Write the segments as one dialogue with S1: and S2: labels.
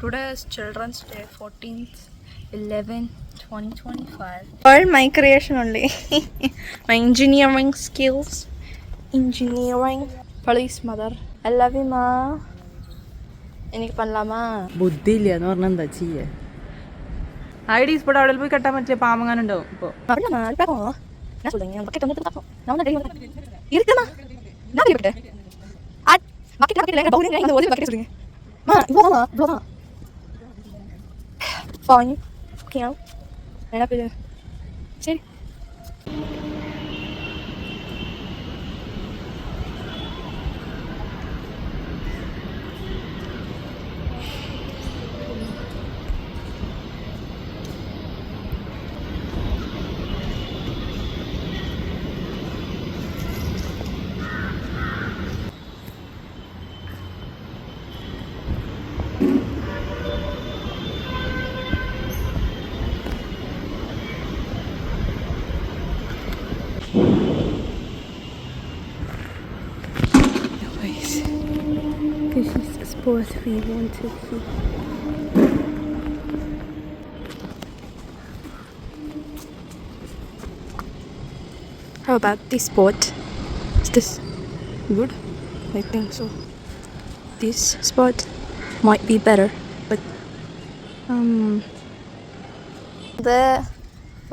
S1: Today is Children's Day, 14th 11 2025. All my creation only. My engineering skills. Engineering. Police mother. I love you, ma. എനിക്ക് പണലാമാ
S2: ബുദ്ധിയില്ല എന്ന് പറഞ്ഞാൽ എന്താ ചെയ്യേ ID spot അവിടെ പോയി കെട്ടാൻ പറ്റിയ പാമങ്ങാനുണ്ടാവും ഇപ്പോൾ
S1: நான் சொல்றேன் பக்கெட் வந்து தப்போம் நான் வந்து டெய்லி இருக்குமா நான் இருக்கட்டே பக்கெட் பவுலிங் இந்த ஒரு பக்கெட் சொல்லுங்க மா இவ்வளவுதான் fine okay என்ன பேரு சரி This is the sport we want to see. How about this spot? Is this good? I think so. This spot might be better, but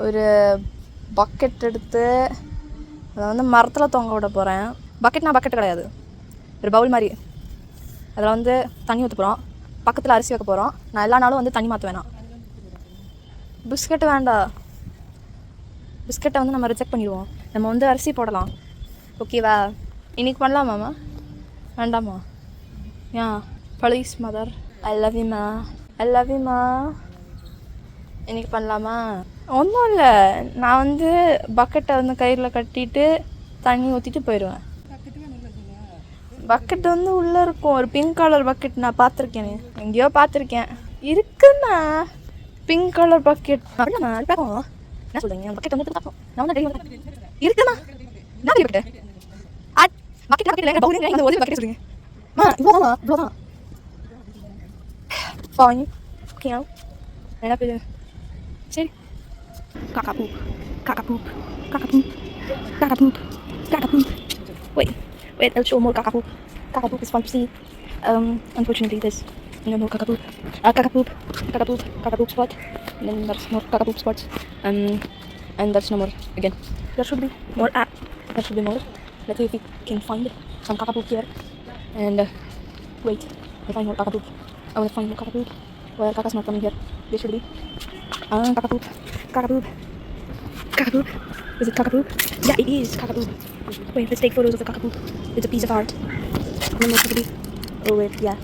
S1: ஒரு பக்கெட் எடுத்து அதை வந்து மரத்தில் தொங்க விட போகிறேன். பக்கெட்னா பக்கெட் கிடையாது, ஒரு பவுல் மாதிரி. அதில் வந்து தண்ணி ஊற்ற போகிறோம், பக்கத்தில் அரிசி வைக்க போகிறோம். நான் எல்லா நாளும் வந்து தண்ணி மாற்ற வேணாம். பிஸ்கெட்டு வேண்டாம், பிஸ்கெட்டை வந்து நம்ம ரிஜெக்ட் பண்ணிடுவோம். நம்ம வந்து அரிசி போடலாம், ஓகேவா? இன்றைக்கி பண்ணலாமாம்மா? வேண்டாமா? ஏன்? Please mother, I love you மா, ஐ லவ் யூ மா. இன்றைக்கி பண்ணலாமா? ஒன்றும் இல்லை, நான் வந்து பக்கெட்டை வந்து கயிறில் கட்டிட்டு தண்ணி ஊற்றிட்டு போயிடுவேன். பக்கெட் வந்து உள்ளே இருக்கும், ஒரு பிங்க் கலர் பக்கெட். நான் பார்த்துருக்கேன், எங்கேயோ பார்த்துருக்கேன். இருக்குண்ணா பிங்க் கலர் பக்கெட். என்ன சொல்கிறீங்க? பக்கெட் வந்து பார்ப்போம். நான் வந்து டெய்லி இருக்குண்ணா நான் பக்கெட் பக்கெட் ஒரு பக்கெட் சொல்லுங்க மா. இவ்வளோதான் fine okay என்ன பேரு சரி. காக்கா பூப் காக்கா பூப் காக்கா பூப் காக்கா பூப் காக்கா பூப். Wait, I'll show more kakapoop. Kakapoop is fun to see. Unfortunately, there's no more kakapoop. Kakapoop spot. And then there's more kakapoop spots. And there's no more again. There should be more. There should be more. Let's see if we can find some kakapoop here. And wait, I'll find more kakapoop. I want to find more kakapoop. Well, kaka's not coming here. There should be. Kakapoop. Kakapoop. Is it kakapoop? Yeah, it is kakapoop. Wait, let's take photos of the kakapoop. It's a piece of art. Oh wait, yeah.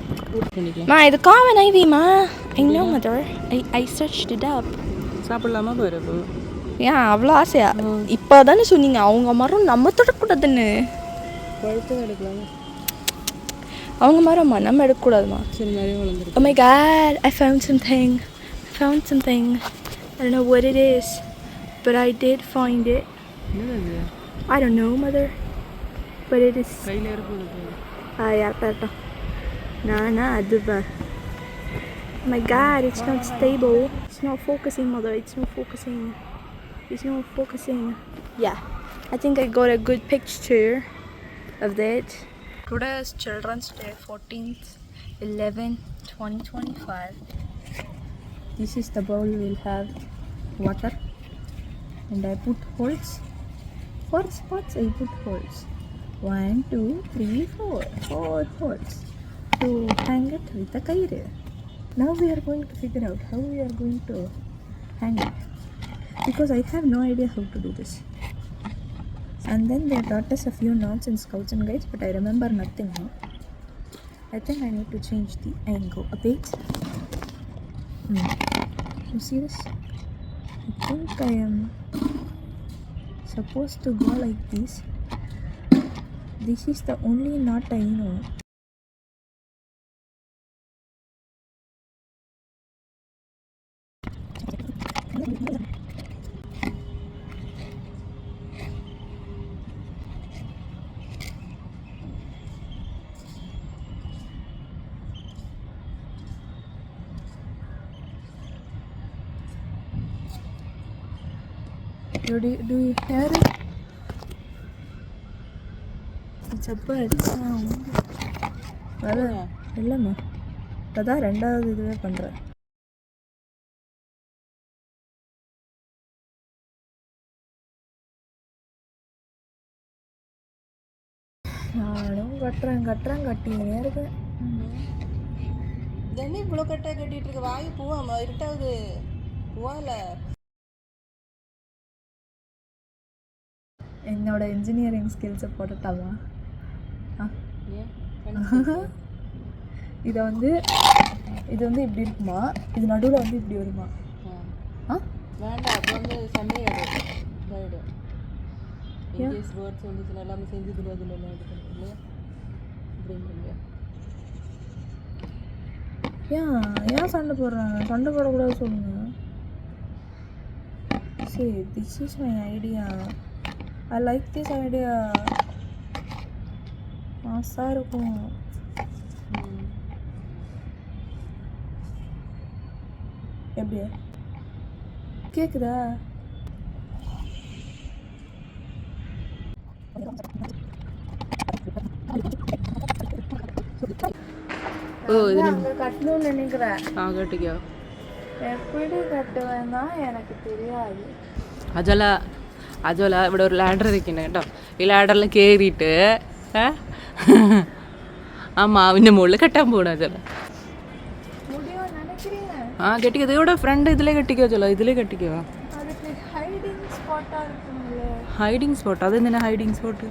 S1: Ma, இது common ivy, ma. I know, mother. I searched it up.
S2: சாப்பிடலாமா போற போ?
S1: ஏன் அவ்வளோ ஆசையா? இப்போ தானே சொன்னீங்க அவங்க மரம் நம்ம தொடக்கூடாதுன்னு.
S2: பழுத்து எடுக்கலாமா?
S1: அவங்க மரம்மா நம்ம எடுக்கக்கூடாதுமா.
S2: சரி, நிறைய வளர்ந்துருக்கு.
S1: Oh my god, I found something. I don't know what it is, but I did find it.
S2: என்னது?
S1: I don't know, mother, but it is.
S2: கையில இருக்கு.
S1: Yeah, better. Nah, aduba. Oh my god, it's not stable. It's not focusing, mother. It's not focusing. Yeah, I think I got a good picture of that. Today is Children's Day, 14th 11 2025. This is the bowl. We'll have water, and I put holes. 4 spots I put holes. 1, 2, 3, 4 holes to hang it with the kaire. Now we are going to figure out how we are going to hang it, because I have no idea how to do this. And then they taught us a few knots in Scouts and Guides, but I remember nothing now. I think I need to change the angle a bit. You see this? I think I am supposed to go like this. This is the only knot I know. Do you hear it? Chappal அடிச்சா வர இல்லைம்மா அதான் ரெண்டாவது இதுவே பண்ணுறேன். நானும் கட்டுறேன் கட்டினே இருக்கேன்.
S2: இதென்ன இவ்வளோ கட்டிட்டு இருக்கு? வாங்கி பூவாமா இருட்டாவது பூவால.
S1: என்னோட இன்ஜினியரிங் ஸ்கில்ஸை போட்டுட்டாவா? இது வந்து இப்படி இருக்குமா, இது நடுவில் வந்து இப்படி வருமா?
S2: வேண்டாம், அப்போ வந்து சண்டே ஆகிடும். இங்கிலீஷ் வேர்ட்ஸ் வந்துச்சுன்னா எல்லாமே செஞ்சு அதில் எல்லாம் இது பண்ணுறீங்க அப்படிங்க.
S1: ஏன் சண்டை போடுறாங்க? சண்டை போடக்கூடாது சொல்லுங்க. சரி, this is my idea. I like this idea. மாசாக இருக்கும். எப்படி கேட்குதா? கட்டணும்னு நினைக்கிறேன்.
S2: கட்டிக்கோ.
S1: எப்படி கட்டுவேன்னா எனக்கு தெரியாது.
S2: അജോല ഇവിടെ ഒരു ലാഡർ ഇരിക്കുന്നുണ്ട് കേട്ടോ. ഈ ലാഡറിൽ കയറിയിട്ട് ആ മാവിൻ്റെ മുകളിൽ കെട്ടാൻ പോകണം അജോല. കെട്ടിക്കോ. ഇവിടെ ഫ്രണ്ട് ഇതിലേ കെട്ടിക്കോ അജോല, ഇതിലേ കെട്ടിക്കോ. Hiding spot? അതെന്തിനാ ഹൈഡിങ് സ്പോട്ട്?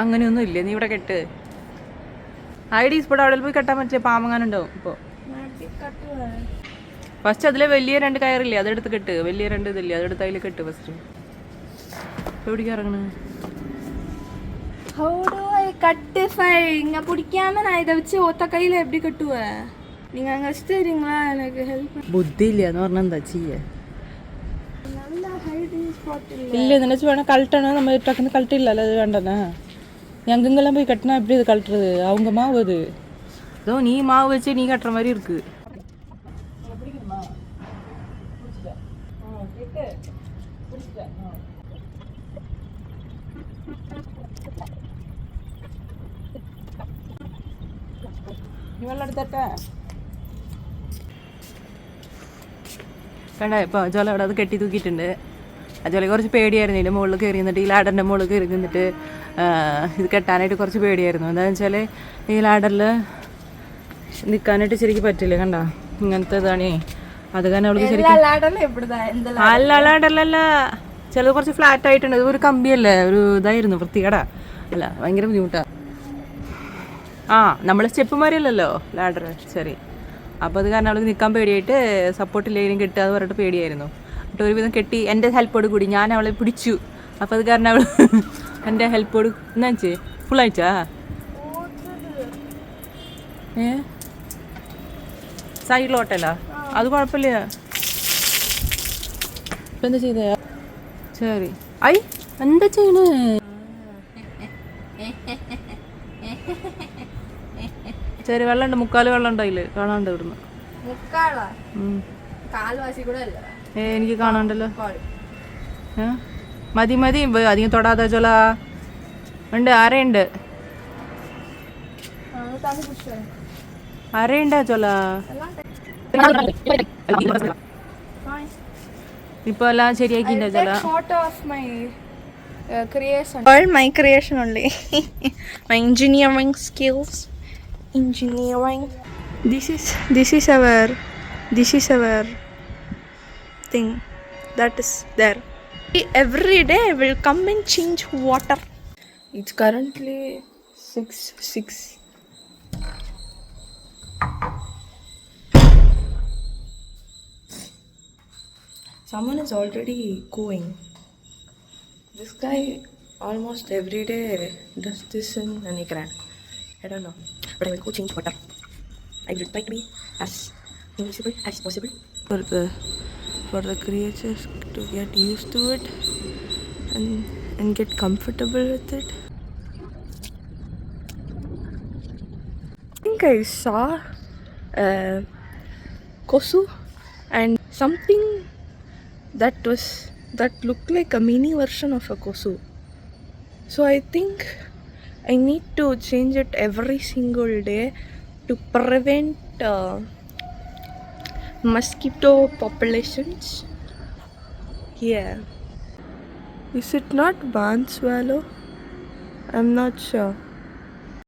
S2: അങ്ങനെയൊന്നും ഇല്ല, നീ ഇവിടെ കെട്ട്. ഹൈഡിങ് സ്പോട്ട് അവിടെ പോയി കെട്ടാൻ പറ്റിയ പാമ്പങ്ങാനുണ്ടാവും ഇപ്പോൾ. ഫസ്റ്റ് അതിലെ വലിയ 2 കയറില്ലേ, അതെടുത്ത് കെട്ട്. വലിയ 2 ഇതില്ലേ, അതെടുത്ത് അതിൽ കെട്ട് ഫസ്റ്റ്. എവിടേക്ക് ഇറങ്ങണേ?
S1: இங்கே பிடிக்காம நான் இதை வச்சு ஒத்த கையில் எப்படி கட்டுவேன்? நீங்கள் அங்கே வச்சு தரீங்களா? எனக்கு ஹெல்ப்.
S2: ബുദ്ധി ഇല്ല എന്ന് പറഞ്ഞാൽ എന്താ ചെയ്യേ?
S1: நல்ல ஹைடிங் ஸ்பாட்
S2: இல்லை நினச்சி வேணா கழட்டணும். நம்ம டக்குன்னு கழட்டிடல, அது வேண்டாண்ணா. எங்கெங்கெல்லாம் போய் கட்டினா எப்படி இது கழட்டுறது? அவங்க மாவு அது. ஏதோ நீ மாவு வச்சு நீ கட்டுற மாதிரி இருக்கு. വെള്ളം എടുത്തട്ടെ കണ്ട. ഇപ്പോൾ അജോല അവിടെ അത് കെട്ടി തൂക്കിയിട്ടുണ്ട്. അജോലയ്ക്ക് കുറച്ച് പേടിയായിരുന്നു. ഇതിൻ്റെ മുകളിൽ കയറി നിന്നിട്ട്, ഈ ലാഡറിൻ്റെ മുകളിൽ കയറി നിന്നിട്ട് ഇത് കെട്ടാനായിട്ട് കുറച്ച് പേടിയായിരുന്നു. എന്താണെന്ന് വെച്ചാൽ ഈ ലാഡറിൽ നിൽക്കാനായിട്ട് ശരിക്കും പറ്റില്ല. കണ്ട, ഇങ്ങനത്തെ ഇതാണേ. അത് കാരണം അവൾക്ക് ശരിക്കും അല്ല, ലാഡറിലല്ല, ചിലത് കുറച്ച് ഫ്ലാറ്റ് ആയിട്ടുണ്ട്. ഇത് ഒരു കമ്പിയല്ലേ, ഒരു ഇതായിരുന്നു, വൃത്തികേടാ. അല്ല, ഭയങ്കര ബുദ്ധിമുട്ടാണ്. നമ്മൾ സ്റ്റെപ്പുമാരില്ലല്ലോ ലാഡർ. ശരി, അപ്പോൾ അത് കാരണം അവൾക്ക് നിൽക്കാൻ പേടിയായിട്ട് സപ്പോർട്ടില്ലെങ്കിലും കെട്ടുക എന്ന് പറഞ്ഞിട്ട് പേടിയായിരുന്നു. എന്നിട്ട് ഒരുവിധം കെട്ടി എൻ്റെ ഹെൽപ്പോട് കൂടി ഞാൻ അവളെ പിടിച്ചു. അപ്പോൾ അത് കാരണം അവൾ എൻ്റെ ഹെൽപ്പോട് എന്നാ വെച്ചേ ഫുൾ അയച്ചാ. സൈഡിലോട്ടല്ല, അത് കുഴപ്പമില്ല. ഇപ്പം എന്താ ചെയ്തേ? ശരി. ഐ എന്താ ചെയ്യണേ? ശരി, വെള്ളമുണ്ട്, 3/4 വെള്ളം ഉണ്ട് അതിൽ. കാണാണ്ട് ഇവിടുന്ന്. എനിക്ക് കാണാണ്ടല്ലോ. മതി അധികം തൊടാതെ ചോല ഉണ്ട്. ആരയുണ്ട് ചോല? ഇപ്പൊ എല്ലാം ശരിയാക്കിണ്ടോ ചോല?
S1: creation. All my creation only. My engineering skills. Engineering. This is our thing that is there. Every day I will come and change water. It's currently 6. Someone is already going. This guy almost every day does this in Nanikran. I don't know, but I will go change water. I will try to be as invisible as possible for the creatures to get used to it and get comfortable with it. I think I saw kosu and something that looked like a mini version of a kosu. So I think I need to change it every single day to prevent mosquito populations. Yeah. Is it not barn swallow? I'm not sure.